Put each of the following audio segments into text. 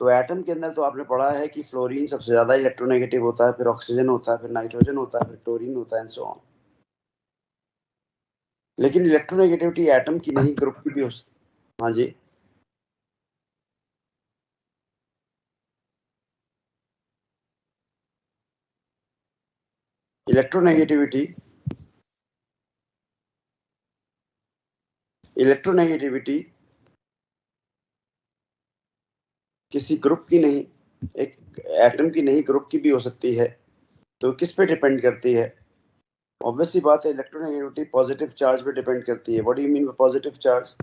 तो एटम के अंदर तो आपने पढ़ा है कि फ्लोरीन सबसे ज्यादा इलेक्ट्रोनेगेटिव होता है, फिर ऑक्सीजन होता है, फिर नाइट्रोजन होता है, फिर क्लोरीन होता है एंड सो ऑन। लेकिन इलेक्ट्रोनेगेटिविटी एटम की नहीं, ग्रुप की भी हो सकती। हाँ जी। इलेक्ट्रोनेगेटिविटी इलेक्ट्रोनेगेटिविटी किसी ग्रुप की नहीं, एक एटम की नहीं, ग्रुप की भी हो सकती है। तो किस पे डिपेंड करती है? ऑब्वियस सी बात है, इलेक्ट्रोनेगेटिविटी पॉजिटिव चार्ज पे डिपेंड करती है। What do you mean by positive charge?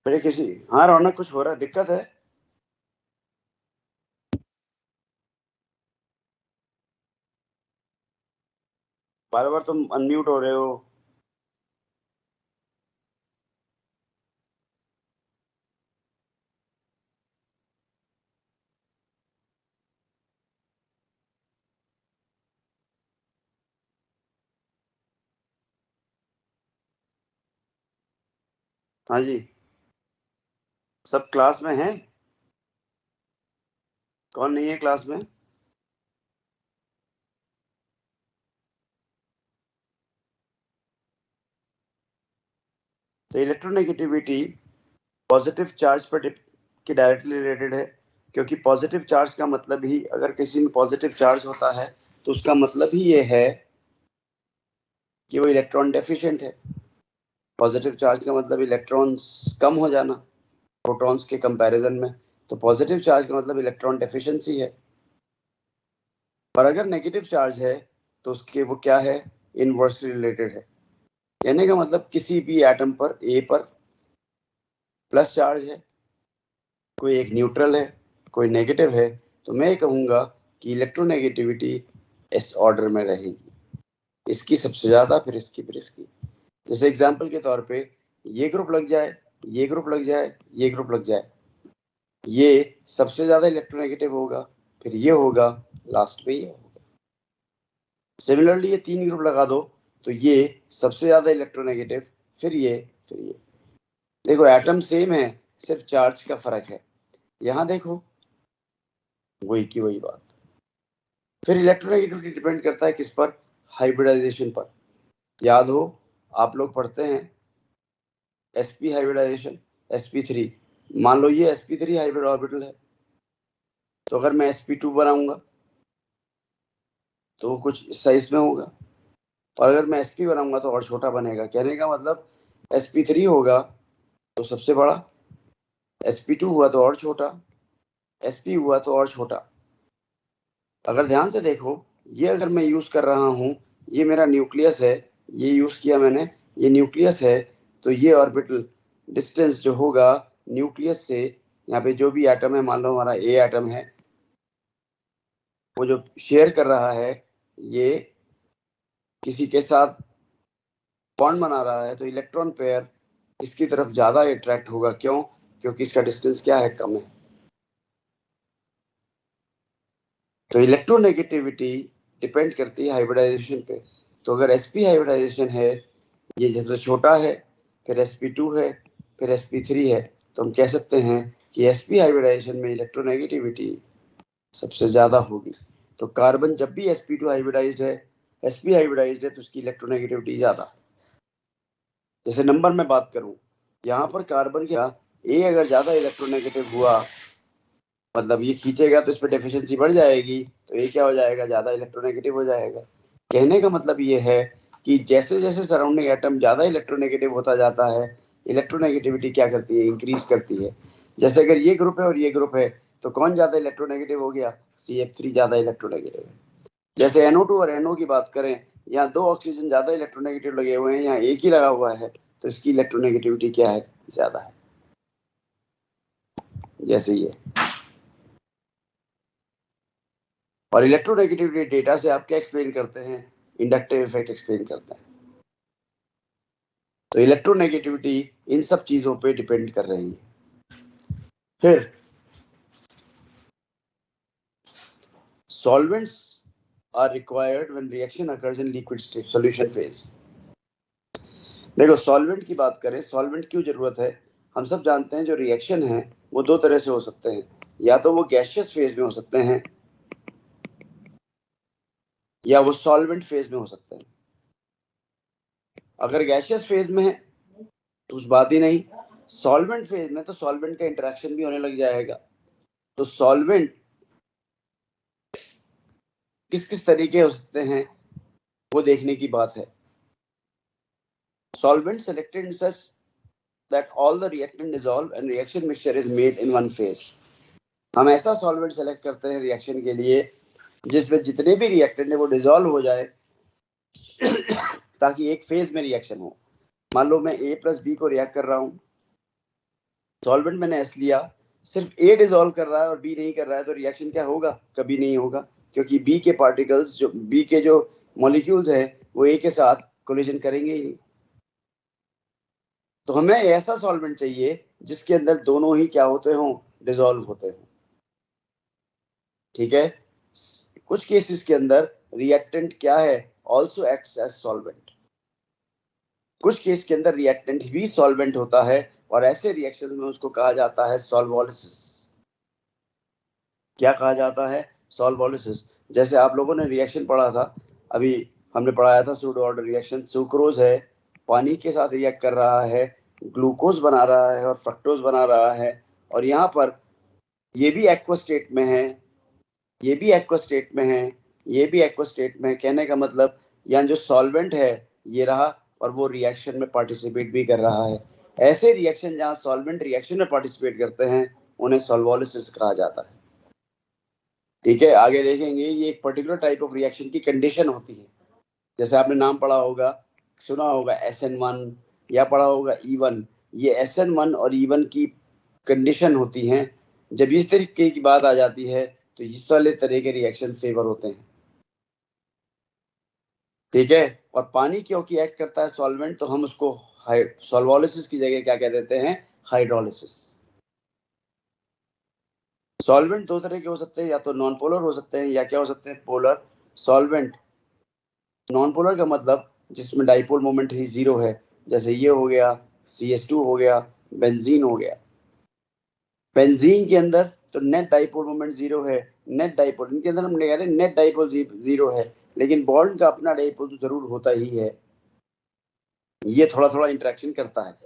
मेरे किसी, हाँ रौनक, कुछ हो रहा है, दिक्कत है? बार बार तुम अनम्यूट हो रहे हो। हाँ जी। सब क्लास में हैं? कौन नहीं है क्लास में? तो इलेक्ट्रोनेगेटिविटी पॉजिटिव चार्ज पर की डायरेक्टली रिलेटेड है। क्योंकि पॉजिटिव चार्ज का मतलब ही, अगर किसी में पॉजिटिव चार्ज होता है तो उसका मतलब ही ये है कि वो इलेक्ट्रॉन डेफिशिएंट है। पॉजिटिव चार्ज का मतलब इलेक्ट्रॉन्स कम हो जाना प्रोटॉन्स के कंपैरिजन में। तो पॉजिटिव चार्ज का मतलब इलेक्ट्रॉन डेफिशिएंसी है। और अगर नेगेटिव चार्ज है तो उसके वो क्या है? इनवर्सली रिलेटेड है। कहने का मतलब किसी भी एटम पर ए पर प्लस चार्ज है, कोई एक न्यूट्रल है, कोई नेगेटिव है, तो मैं कहूंगा कि इलेक्ट्रोनेगेटिविटी इस ऑर्डर में रहेगी, इसकी सबसे ज्यादा, फिर इसकी, फिर इसकी। जैसे एग्जांपल के तौर पे ये ग्रुप लग जाए, ये ग्रुप लग जाए, ये ग्रुप लग जाए, ये सबसे ज्यादा इलेक्ट्रोनेगेटिव होगा, फिर ये होगा, लास्ट में ये होगा। सिमिलरली ये तीन ग्रुप लगा दो तो ये सबसे ज्यादा इलेक्ट्रोनेगेटिव, फिर ये, फिर ये। देखो एटम सेम है, सिर्फ चार्ज का फर्क है। यहाँ देखो, वही की वही बात। फिर इलेक्ट्रोनेगेटिविटी डिपेंड करता है किस पर? हाइब्रिडाइजेशन पर। याद हो, आप लोग पढ़ते हैं sp हाइब्रिडाइजेशन, sp3। मान लो ये sp3 हाइब्रिड ऑर्बिटल है, तो अगर मैं sp2 बनाऊंगा तो वो कुछ इस साइज में होगा, और अगर मैं sp बनाऊंगा तो और छोटा बनेगा। कहने का मतलब sp3 होगा तो सबसे बड़ा, sp2 हुआ तो और छोटा, sp हुआ तो और छोटा। अगर ध्यान से देखो, ये अगर मैं यूज कर रहा हूँ, ये मेरा न्यूक्लियस है, ये यूज किया मैंने, ये न्यूक्लियस है, तो ये ऑर्बिटल डिस्टेंस जो होगा न्यूक्लियस से, यहाँ पे जो भी एटम है, मान लो हमारा ए एटम है, वो जो शेयर कर रहा है, ये किसी के साथ बॉन्ड बना रहा है, तो इलेक्ट्रॉन पेयर इसकी तरफ ज्यादा अट्रैक्ट होगा। क्यों? क्योंकि इसका डिस्टेंस क्या है? कम है। तो इलेक्ट्रोनेगेटिविटी डिपेंड करती है हाइब्रिडाइजेशन पे। तो अगर sp हाइब्रिडाइजेशन है, ये सबसे छोटा है, फिर sp2 है, फिर sp3 है, तो हम कह सकते हैं कि sp हाइब्रिडाइजेशन में इलेक्ट्रोनेगेटिविटी सबसे ज्यादा होगी। तो कार्बन जब भी sp2 हाइब्रिडाइज्ड है, sp हाइब्रिडाइज्ड है, तो उसकी इलेक्ट्रोनेगेटिविटी ज्यादा। जैसे नंबर में बात करूं, यहाँ पर कार्बन का ए अगर ज्यादा इलेक्ट्रोनेगेटिव हुआ, मतलब ये खींचेगा तो इस पर डेफिशिएंसी बढ़ जाएगी, तो ये क्या हो जाएगा? ज्यादा इलेक्ट्रोनेगेटिव हो जाएगा। कहने का मतलब ये है कि जैसे जैसे सराउंडिंग एटम ज्यादा इलेक्ट्रोनेगेटिव होता जाता है, इलेक्ट्रोनेगेटिविटी क्या करती है? इंक्रीज करती है। जैसे अगर ये ग्रुप है और ये ग्रुप है, तो कौन ज्यादा इलेक्ट्रोनेगेटिव हो गया? CF3 ज्यादा इलेक्ट्रोनेगेटिव है। जैसे NO2 और NO की बात करें, यहाँ दो ऑक्सीजन ज्यादा इलेक्ट्रोनेगेटिव लगे हुए हैं, यहाँ एक ही लगा हुआ है, तो इसकी इलेक्ट्रोनेगेटिविटी क्या है? ज्यादा है। जैसे ये, और इलेक्ट्रोनेगेटिविटी डेटा से आप क्या एक्सप्लेन करते हैं? इंडक्टिव इफेक्ट एक्सप्लेन करते हैं। तो इलेक्ट्रोनेगेटिविटी इन सब चीजों पे डिपेंड कर रही है। फिर solvents are required when reaction occurs in liquid state solution phase. देखो सॉल्वेंट की बात करें, सॉल्वेंट क्यों जरूरत है? हम सब जानते हैं जो रिएक्शन है वो दो तरह से हो सकते हैं, या तो वो गैसियस फेज में हो सकते हैं या वो सॉल्वेंट फेज में हो सकते हैं। अगर गैसियस फेज में है तो उस बात ही नहीं, सॉल्वेंट फेज में तो सॉल्वेंट का इंटरेक्शन भी होने लग जाएगा। तो सॉल्वेंट किस किस तरीके हो सकते हैं वो देखने की बात है। Solvent selected in such that all the reactant dissolve and reaction mixture is made in one phase. हम ऐसा सॉल्वेंट सेलेक्ट करते हैं रिएक्शन के लिए जिसमें जितने भी रिएक्टेंट है वो डिसॉल्व हो जाए ताकि एक फेज में रिएक्शन हो। मान लो मैं ए प्लस बी को रिएक्ट कर रहा हूँ, सॉल्वेंट मैंने एस लिया, सिर्फ ए डिसॉल्व कर रहा है और बी नहीं कर रहा है, तो रिएक्शन क्या होगा? कभी नहीं होगा, क्योंकि बी के पार्टिकल्स जो बी के जो मॉलिक्यूल्स है वो ए के साथ कोलिजन करेंगे ही नहीं। तो हमें ऐसा सॉल्वेंट चाहिए जिसके अंदर दोनों ही क्या होते हों? डिसॉल्व होते हों। ठीक है। कुछ केसेस के अंदर रिएक्टेंट क्या है? Also acts as solvent. कुछ केस के अंदर रिएक्टेंट भी सॉल्वेंट होता है और ऐसे रिएक्शन में उसको कहा जाता है सॉल्वोलिसिस। क्या कहा जाता है? सॉल्वोलिसिस। जैसे आप लोगों ने रिएक्शन पढ़ा था, अभी हमने पढ़ाया था सूडो ऑर्डर रिएक्शन। सुक्रोज है, पानी के साथ रिएक्ट कर रहा है, ग्लूकोज बना रहा है और फ्रक्टोज बना रहा है, और यहाँ पर ये भी एक्वा स्टेट में है, ये भी एक्वा स्टेट में है, ये भी एक्वा स्टेट में है। कहने का मतलब यहाँ जो सॉल्वेंट है ये रहा और वो रिएक्शन में पार्टिसिपेट भी कर रहा है। ऐसे रिएक्शन जहाँ सॉल्वेंट रिएक्शन में पार्टिसिपेट करते हैं उन्हें सॉल्वोलिसिस कहा जाता है। ठीक है, आगे देखेंगे ये एक पर्टिकुलर टाइप ऑफ रिएक्शन की कंडीशन होती है। जैसे आपने नाम पढ़ा होगा, सुना होगा SN1 या पढ़ा होगा E1। ये SN1 और E1 की कंडीशन होती हैं। जब इस तरीके की बात आ जाती है तो इस वाले तरह के रिएक्शन फेवर होते हैं। ठीक है। और पानी क्योंकि एक्ट करता है सॉल्वेंट तो हम उसको सॉल्वोलिसिस की जगह क्या कह देते हैं? हाइड्रोलिसिस। सॉल्वेंट दो तरह के हो सकते हैं, या तो नॉन पोलर हो सकते हैं या क्या हो सकते हैं? पोलर। सॉल्वेंट नॉन पोलर का मतलब जिसमें डाइपोल मोमेंट ही जीरो है, जैसे ये हो गया CH2 हो गया, बेंजीन हो गया। बेंजीन के अंदर तो नेट डाइपोल मोमेंट जीरो है, नेट डाइपोल इनके अंदर हम कह रहे हैं नेट डाइपोल जीरो है, लेकिन बॉन्ड का अपना डाइपोल तो जरूर होता ही है, ये थोड़ा थोड़ा इंटरेक्शन करता है।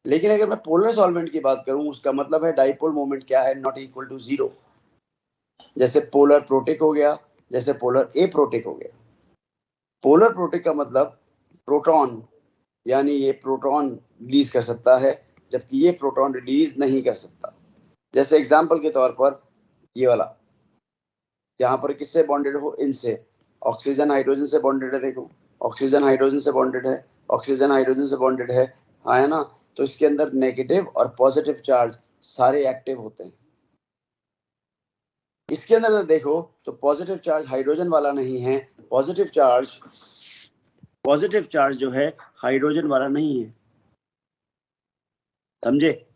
लेकिन अगर मैं पोलर सॉल्वेंट की बात करूं उसका मतलब है डाइपोल मोमेंट क्या है? Not equal to zero. जैसे पोलर प्रोटिक हो गया, जैसे पोलर ए प्रोटिक हो गया। पोलर प्रोटिक का मतलब प्रोटॉन, यानी ये प्रोटॉन रिलीज कर सकता है जबकि ये प्रोटॉन रिलीज नहीं कर सकता। जैसे एग्जांपल के तौर पर ये वाला, यहाँ पर किससे बॉन्डेड हो? इनसे। ऑक्सीजन हाइड्रोजन से बॉन्डेड है, देखो ऑक्सीजन हाइड्रोजन से बॉन्डेड है, ऑक्सीजन हाइड्रोजन से बॉन्डेड है, हाँ है ना। तो इसके अंदर नेगेटिव और पॉजिटिव चार्ज सारे एक्टिव होते हैं। इसके अंदर देखो तो पॉजिटिव चार्ज हाइड्रोजन वाला नहीं है, पॉजिटिव चार्ज जो है हाइड्रोजन वाला नहीं है, समझे?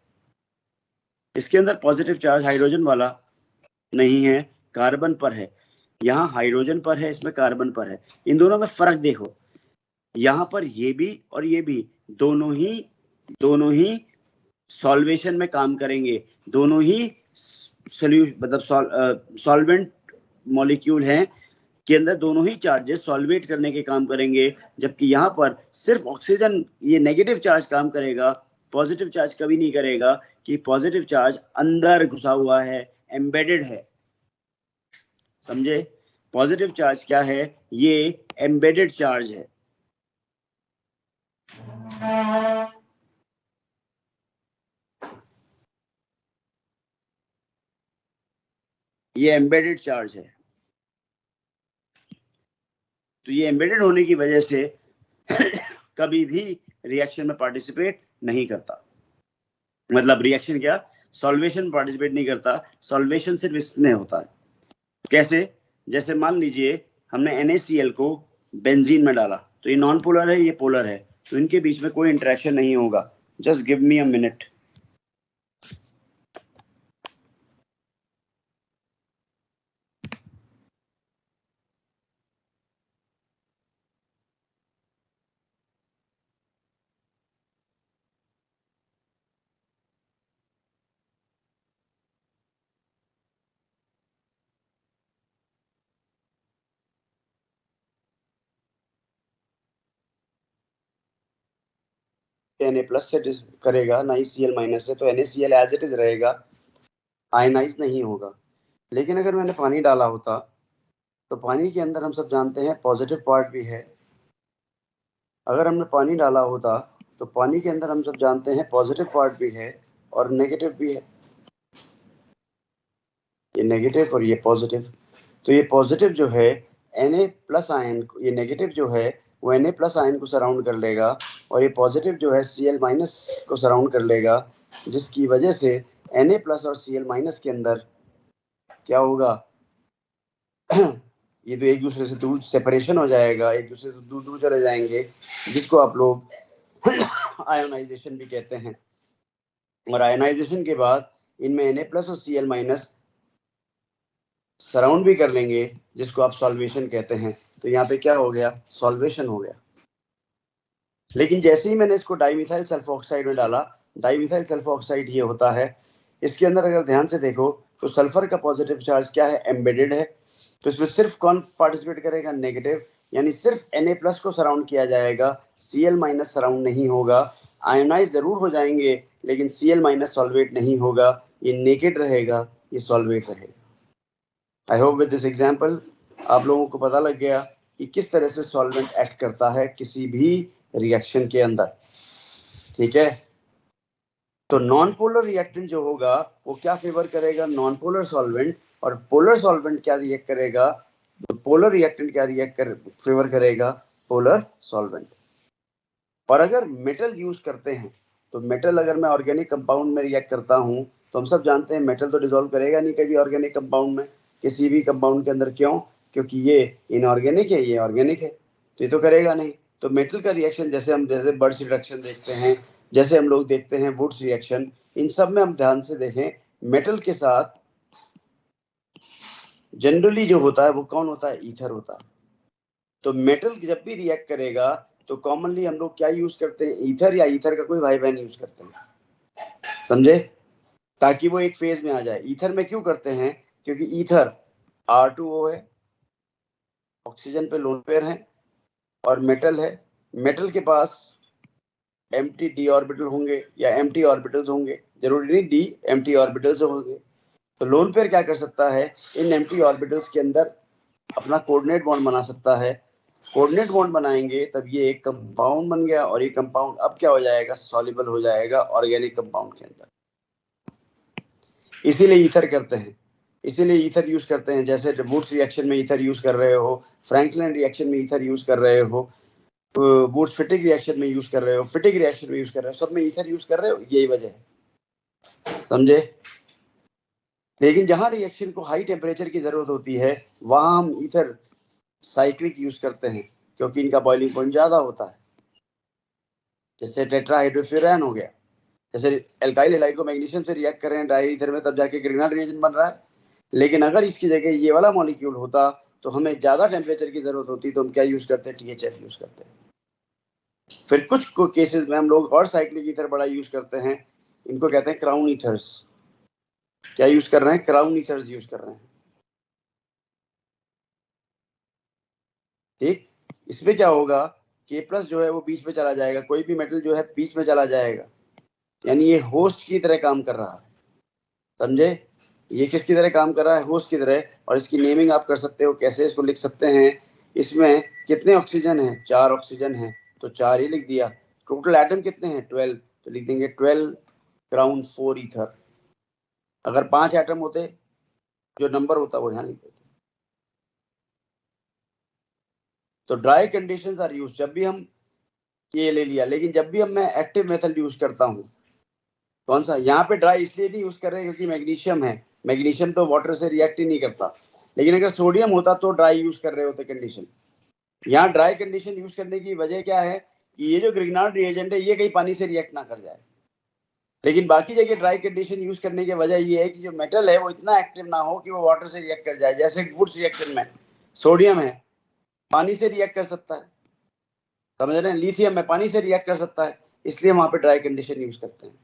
इसके अंदर पॉजिटिव चार्ज हाइड्रोजन वाला नहीं है, कार्बन पर है। यहाँ हाइड्रोजन पर है, इसमें कार्बन पर है। इन दोनों में फर्क देखो, यहाँ पर ये भी और ये भी दोनों ही सॉल्वेशन में काम करेंगे, दोनों ही मतलब सॉल्वेंट मॉलिक्यूल हैं के अंदर दोनों ही चार्जेस सॉल्वेट करने के काम करेंगे, जबकि यहाँ पर सिर्फ ऑक्सीजन ये नेगेटिव चार्ज काम करेगा, पॉजिटिव चार्ज कभी नहीं करेगा, कि पॉजिटिव चार्ज अंदर घुसा हुआ है, एम्बेडेड है, समझे? पॉजिटिव चार्ज क्या है? ये एम्बेडेड चार्ज है। ये एम्बेडेड चार्ज है। तो ये एम्बेडेड होने की वजह से कभी भी रिएक्शन में पार्टिसिपेट नहीं करता। मतलब रिएक्शन क्या, सॉल्वेशन पार्टिसिपेट नहीं करता, सॉल्वेशन सिर्फ इसमें होता है। कैसे? जैसे मान लीजिए हमने NaCl को बेंजीन में डाला, तो ये नॉन पोलर है, ये पोलर है, तो इनके बीच में कोई इंटरेक्शन नहीं होगा। Just give me a minute. Na+ से करेगा, ना ही Cl- से, तो NaCl एज इट इज रहेगा, आयनाइज नहीं होगा। लेकिन अगर मैंने पानी डाला होता तो पानी के अंदर हम सब जानते हैं पॉजिटिव पार्ट भी है। अगर हमने पानी डाला होता तो पानी के अंदर हम सब जानते हैं पॉजिटिव पार्ट भी है और नेगेटिव भी है। ये नेगेटिव और ये पॉजिटिव। तो ये पॉजिटिव जो है Na+ आयन, ये नेगेटिव जो है वो Na+ आयन को सराउंड कर लेगा, और ये पॉजिटिव जो है Cl- को सराउंड कर लेगा, जिसकी वजह से Na+ और Cl- के अंदर क्या होगा ये तो एक दूसरे से दूर सेपरेशन हो जाएगा, एक दूसरे से दूर दूर चले जाएंगे, जिसको आप लोग आयोनाइजेशन भी कहते हैं। और आयोनाइजेशन के बाद इनमें Na+ और Cl- सराउंड भी कर लेंगे, जिसको आप सॉल्वेशन कहते हैं। तो यहाँ पे क्या हो गया, सॉल्वेशन हो गया। लेकिन जैसे ही मैंने इसको डाइमिथाइल सल्फोक्साइड में डाला, डाइमिथाइल सल्फोक्साइड ये होता है, इसके अंदर अगर ध्यान से देखो तो सल्फर का पॉजिटिव चार्ज क्या है, एम्बेडेड है। तो इसमें सिर्फ कौन पार्टिसिपेट करेगा, नेगेटिव, यानी सिर्फ Na+ को सराउंड किया जाएगा, Cl- सराउंड नहीं होगा। आयोनाइज जरूर हो जाएंगे लेकिन Cl- सॉल्वेट नहीं होगा, ये नेकेड रहेगा, ये सॉल्वेट रहेगा। I hope with this example आप लोगों को पता लग गया कि किस तरह से सॉल्वेंट एक्ट करता है किसी भी रिएक्शन के अंदर। ठीक है, तो नॉन पोलर रिएक्टेंट जो होगा वो क्या फेवर करेगा, नॉन पोलर सॉल्वेंट, और पोलर सॉल्वेंट क्या रिएक्ट करेगा, तो पोलर रिएक्टेंट क्या फेवर करेगा, पोलर सॉल्वेंट। और अगर मेटल यूज करते हैं तो मेटल अगर मैं ऑर्गेनिक कंपाउंड में रिएक्ट करता हूँ तो हम सब जानते हैं मेटल तो डिसॉल्व करेगा नहीं कभी ऑर्गेनिक कंपाउंड में, किसी भी कंपाउंड के अंदर। क्यों, क्योंकि ये इनऑर्गेनिक है, ये ऑर्गेनिक है, तो ये तो करेगा नहीं। तो मेटल का रिएक्शन जैसे बर्ड्स रिडक्शन देखते हैं, जैसे हम लोग देखते हैं वुड्स रिएक्शन, इन सब में हम ध्यान से देखें मेटल के साथ जनरली जो होता है वो कौन होता है, ईथर होता है। तो मेटल जब भी रिएक्ट करेगा तो कॉमनली हम लोग क्या यूज करते हैं, ईथर, या ईथर का कोई भाई बहन यूज करते हैं, समझे, ताकि वो एक फेज में आ जाए। ईथर में क्यों करते हैं, क्योंकि ईथर R2O है, ऑक्सीजन पे लोन पेयर है, और मेटल है, मेटल के पास एम्प्टी d ऑर्बिटल होंगे या एम्प्टी ऑर्बिटल्स होंगे, जरूरी नहीं d, एम्प्टी ऑर्बिटल्स होंगे। तो लोन पेयर क्या कर सकता है, इन एम्प्टी ऑर्बिटल्स के अंदर अपना कोऑर्डिनेट बॉन्ड बना सकता है। कोऑर्डिनेट बॉन्ड बनाएंगे तब ये एक कंपाउंड बन गया, और ये कंपाउंड अब क्या हो जाएगा, सॉल्युबल हो जाएगा ऑर्गेनिक कंपाउंड के अंदर। इसीलिए ईथर करते हैं, इसीलिए ईथर यूज करते हैं। जैसे वुड्स रिएक्शन में ईथर यूज कर रहे हो, फ्रैंकलिन रिएक्शन में ईथर यूज कर रहे हो, वुड्स फिटिक रिएक्शन में यूज कर रहे हो, फिटिक रिएक्शन में यूज कर रहे हो, सब में ईथर यूज कर रहे हो, यही वजह है, समझे। लेकिन जहां रिएक्शन को हाई टेम्परेचर की जरूरत होती है वहां हम ईथर साइक्लिक यूज करते हैं, क्योंकि इनका बॉइलिंग पॉइंट ज्यादा होता है। जैसे टेट्राहाइड्रोफ्यूरान हो गया, जैसे एल्काइल हैलाइड को मैग्नीशियम से रिएक्ट कर रहे हैं डाई ईथर में, तब जाके ग्रिग्नार्ड रिएजेंट बन रहा है। लेकिन अगर इसकी जगह ये वाला मॉलिक्यूल होता तो हमें ज्यादा टेम्परेचर की जरूरत होती, तो हम क्या यूज करते हैं, THF यूज करते हैं। फिर कुछ केसेस में हम लोग और साइक्लिक ईथर बड़ा यूज करते हैं, इनको कहते हैं क्राउन ईथर्स। क्या यूज कर रहे हैं, क्राउन ईथर्स यूज कर रहे हैं। ठीक, इसमें क्या होगा, K+ जो है वो बीच में चला जाएगा, कोई भी मेटल जो है बीच में चला जाएगा, यानी ये होस्ट की तरह काम कर रहा है, समझे। ये किसकी तरह काम कर रहा है, होस्ट की तरह। और इसकी नेमिंग आप कर सकते हो, कैसे इसको लिख सकते हैं, इसमें कितने ऑक्सीजन हैं, 4 ऑक्सीजन हैं, तो 4 ही लिख दिया। टोटल एटम कितने हैं, 12, तो लिख देंगे 12 क्राउन 4 ईथर। अगर 5 एटम होते जो नंबर होता वो यहाँ लिख देते। तो ड्राई कंडीशंस आर यूज, जब भी हम ये ले लिया, लेकिन जब भी हम मैं एक्टिव मेथड यूज करता हूँ, कौन सा, यहाँ पे ड्राई इसलिए नहीं यूज कर रहे हैं क्योंकि मैग्नीशियम है, मैग्नीशियम तो वाटर से रिएक्ट ही नहीं करता। लेकिन अगर सोडियम होता तो ड्राई यूज कर रहे होते कंडीशन। यहाँ ड्राई कंडीशन यूज करने की वजह क्या है कि ये जो ग्रिग्नार्ड रिएजेंट है ये कहीं पानी से रिएक्ट ना कर जाए। लेकिन बाकी जगह ड्राई कंडीशन यूज करने की वजह ये है कि जो मेटल है वो इतना एक्टिव ना हो कि वो वाटर से रिएक्ट कर जाए। जैसे वुड्स रिएक्शन में सोडियम है, पानी से रिएक्ट कर सकता है, समझ रहे हैं, लिथियम में पानी से रिएक्ट कर सकता है, इसलिए वहां पे ड्राई कंडीशन यूज करते हैं,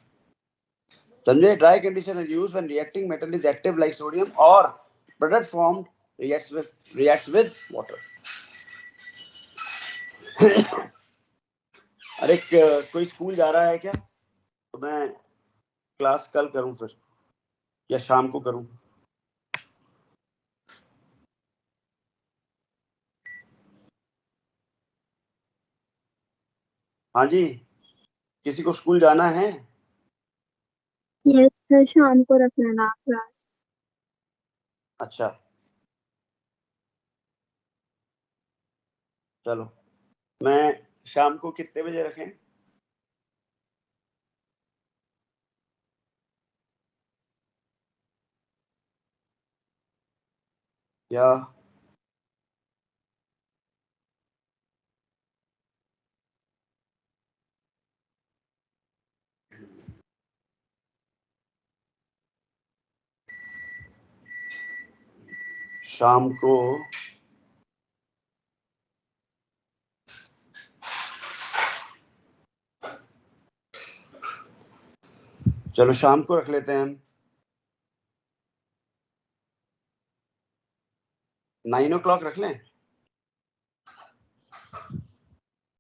समझे। Dry condition is used when reacting metal is active like sodium और product formed reacts with water. अरे कोई स्कूल जा रहा है क्या? तो मैं क्लास कल करूं फिर, या शाम को करूं? हाँ जी, किसी को स्कूल जाना है? यस सर, शाम को रख लेना आप क्लास। अच्छा, चलो। मैं शाम को कितने बजे रखें? या शाम को चलो शाम को रख लेते हैं हम। 9 o'clock रख लें?